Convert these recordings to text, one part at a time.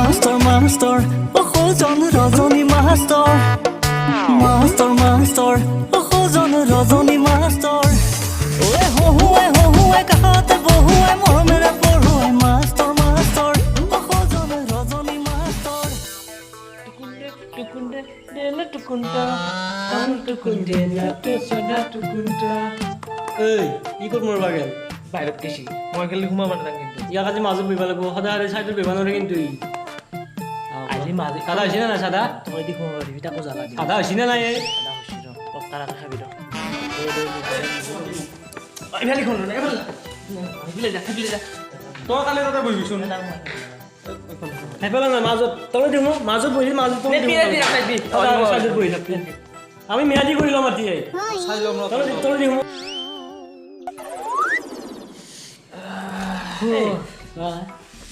master master অসজন ৰজনী master master master অসজন ৰজনী master ঐ হহুৱাই কাষতে বহুৱাই মৰমেৰে পঢ়ুৱাই মাষ্টৰ মাষ্টৰ অসজন ৰজনী মাষ্টৰ টুকুন্ডে দেলা টুকুন্ডা কান টুকুন্ডে না তো সদা টুকুন্ডা এই ই ক'ত মোৰ বাগেল বাহিৰত গৈছি মই খেলি সোমাব নাজান কিন্তু ইয়াক আজি মাজত বহিব লাগিব সদায় চাইডত বহিব নোৱাৰে কিন্তু ই আজি মাজে চাদা হৈছে নে নাই চাদা তই দি সোমাব পাৰিবি তাকো জ্বালা দি চাদা হৈছে নে নাই এই দাদা হৈছি ৰ পট্টাৰা খাবি ৰ এইফালে খন এইফালে বিলে যা তই কালি তাতে বহিবিচোন সেইফালে নাই মাজত তলে দিওঁ মাজত বহি মাজত চাইডত বহি থাকবি আমি ম্যাদি কৰি ল'ম মাতি চাই ল'ম তলে দিওঁ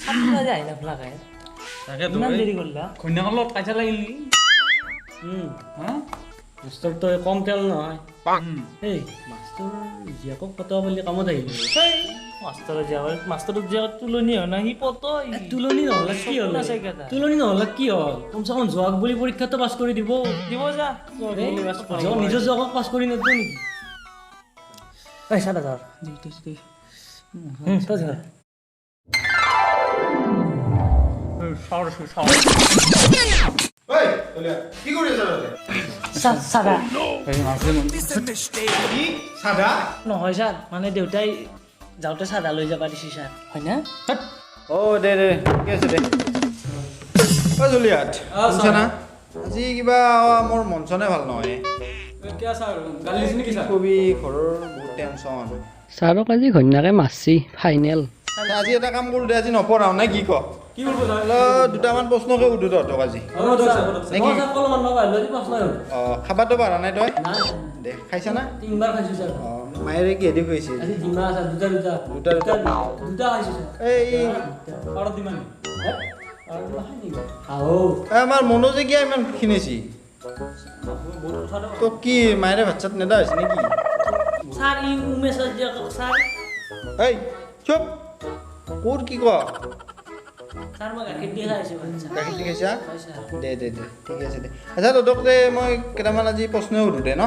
সাতটা যায় না ফ্লাকাই ইমান দেৰি কৰিলা ঘৈণীয়েকৰ লগত কাজিয়া লাগিল নেকি মাষ্টৰ তই কম তেল নহয় এই মাষ্টৰ জীয়েকক পতোৱা বুলি কামত আহিল মাষ্টৰৰ জীয়া তুলনি হয় না সি পতই তুলনি নহ'লে কি হ'ল তুলনি নহ'লে কি হ'ল কমচে কম যোৱাক বুলি পৰীক্ষাটো পাছ কৰি দিব যা নিজৰ যোৱাকক পাছ কৰি নিদিব নেকি এই চাদা ধৰ তই ধৰ কি কৰি আছা চাদা কি চাদা নহয় ছাৰ মানে দেউতাই যাওঁতে চাদা লৈ যাবা দিছি ছাৰ হয় না দে ঠিক আছে দে জুলিয়াত শুনছা না আজি কিবা মোৰ মন চনে ভাল নহয় কবি ঘৰৰ বহুত টেনচন ছাৰক আজি ঘৈণীয়েকে মাৰছি ফাইনেল আজি এটা কাম কৰোঁ দে আজি নপঢ়াও নে কি ক কি কৰিব দুটামান প্ৰশ্নকে সুধো তহঁতক আজি নেকি খাবাতো পাৰা নাই তই দে খাইছা না তিনবাৰ খাইছোঁ ছাৰ মায়েৰে কিহেদি খুৱাইছে আজি ডিমা আছে দুটা খাইছোঁ এই আমাৰ মনো যে কিয় ইমান খিনিছি তো কি মায়েৰে ভাত চাত নেদা হৈছে নেকি ছাৰ ই উমেশৰ যে ছাৰ এই চুপ ক'ৰ কি ক ছাৰ মই গাখীৰ দি খাইছোঁ গাখীৰ দি খাইছা দে ঠিক আছে দে আচ্ছা তহঁতক যে মই কেইটামান আজি প্ৰশ্ন সুধো দে ন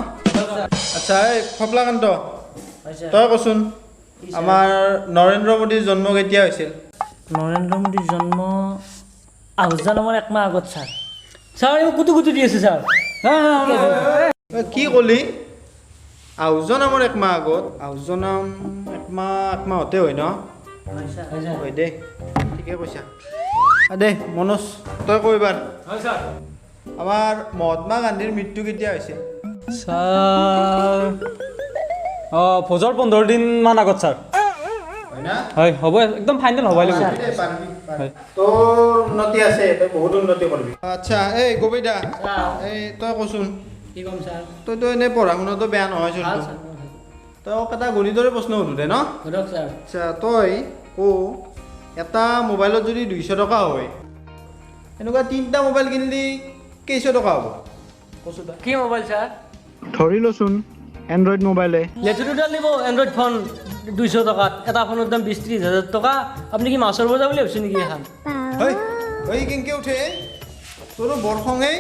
আচ্ছা এই ফপলাকান্ত তই কচোন আমাৰ নৰেন্দ্ৰ মোদীৰ জন্ম কেতিয়া হৈছিল নৰেন্দ্ৰ মোদীৰ জন্ম আহোজ জন্মৰ একমাহ আগত ছাৰ ছাৰ এই কুটু দি আছে ছাৰ কি ক'লি আহুজ নামৰ একমাহ আগত আহুজ নাম একমাহতে হয় ন হয় দে ঠিকে কৈছা দে মনোজ তই কৈ এবাৰ হয় ছাৰ আমাৰ মহাত্মা গান্ধীৰ মৃত্যু কেতিয়া হৈছিল ছাৰ ভোজৰ 15 দিনমান আগত ছাৰ হয় না হয় হ'ব একদম ফাইনেল হ'ব লাগিব তোৰ উন্নতি আছে তই বহুত উন্নতি কৰিবি আচ্ছা এই গোবিদা এই তই কচোন কি ক'ম ছাৰ তইতো এনেই পঢ়া শুনাটো বেয়া নহয় চোন তই এটা গণিতৰে প্ৰশ্ন সুধো দে ন ধৰক ছাৰ আচ্ছা তই এটা মোবাইলত যদি 200 টকা হয় এনেকুৱা 3টা মোবাইল কিনিলি কেইশ টকা হ'ব কচোন কি মোবাইল ছাৰ ধৰি লচোন এণ্ড্ৰইড মোবাইলে লেটেষ্টুডাল দিব এণ্ড্ৰইড ফোন 200 টকাত এটা ফোনৰ দাম 20-30 হাজাৰ টকা আপুনি কি মাছৰ বজা বুলি ভাবিছে নেকি এখন হয় কেনেকৈ উঠে তোৰো বৰ খঙেই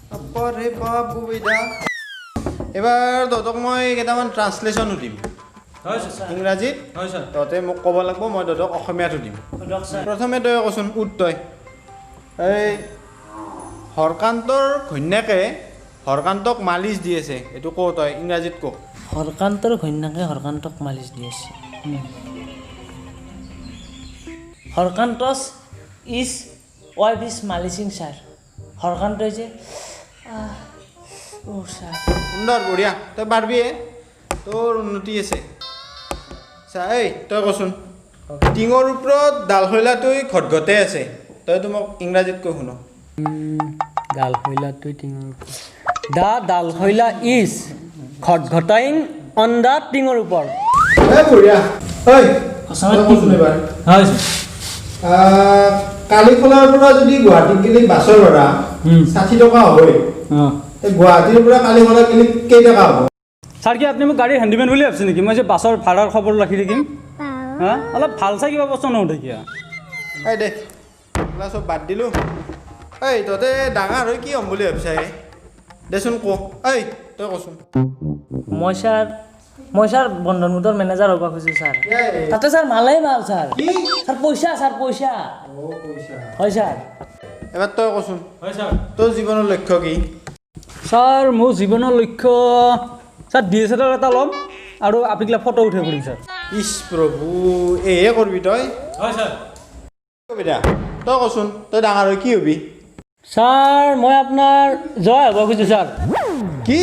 বাপৰে বাপ গোবিদা এবাৰ তহঁতক মই কেইটামান ট্ৰান্সলেশ্যন সুধিম হয় ইংৰাজীত হয় ছাৰ তহঁতে মোক ক'ব লাগিব মই তহঁতক অসমীয়াত সুধিম প্ৰথমে তই কচোন তই এই হৰকান্তৰ ঘৈণীয়েকে হৰকান্তক মালিচ দি আছে এইটো ক তই ইংৰাজীত ক হৰকান্তৰ ঘৈণীয়েকে হৰকান্তক মালিচ দি আছে হৰকান্তছ ইজ ৱাইফ ইজ মালিচিং ছাৰ হৰকান্তই যে ছাৰ সুন্দৰ বঢ়িয়া তই পাৰিবি তোৰ উন্নতি আছে চা এই তই কচোন টিঙৰ ওপৰত ডাল শৈলাটোই ঘটঘটে আছে তইতো মোক ইংৰাজীত কৈ শুনো ডাল শৈলাটো ডাল শৈলা ইজ ঘটঘটাইং অন দা টিঙৰ ওপৰত বঢ়িয়া ঐ সঁচাকৈ তই কচোন এবাৰ হয় কালিখোলাৰ পৰা যদি গুৱাহাটীত গেলি বাছৰ ভাড়া 60 টকা হ'বই গুৱাহাটীৰ পৰা কালিখোলা গেলি কেই টকা হ'ব ছাৰ কি আপুনি মোক গাড়ীৰ হেণ্ডিমেন বুলি ভাবিছে নেকি মই যে বাছৰ ভাড়াৰ খবৰ ৰাখি থাকিম অলপ ভাল চাই কিবা প্ৰশ্ন নুসুধে কিয় এই দে এইগিলা চব বাদ দিলোঁ এই তহঁতে ডাঙৰ হৈ কি হ'ম বুলি ভাবিছা হে দেচোন ক এই তই কচোন মই ছাৰ বন্ধন গোটৰ মেনেজাৰ হ'ব খুজিছোঁ ছাৰ তাতে ছাৰ মালেই মাল ছাৰ কি ছাৰ পইচা পইচা হয় ছাৰ এবাৰ তই কচোন হয় ছাৰ তোৰ জীৱনৰ লক্ষ্য কি ছাৰ মোৰ জীৱনৰ লক্ষ্য ছাৰ DSLR এটা ল'ম আৰু আপিগিলা ফটো উঠাই ফুৰিম ছাৰ ইছ প্ৰভু এহে কৰবি তই হয় ছাৰ কবিতা তই কচোন তই ডাঙৰ হৈ কি হবি ছাৰ মই আপোনাৰ জয় হ'ব খুজিছোঁ ছাৰ কি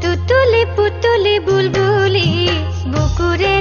তুতুলি পুতুলি বুলবুলি বুকুৰে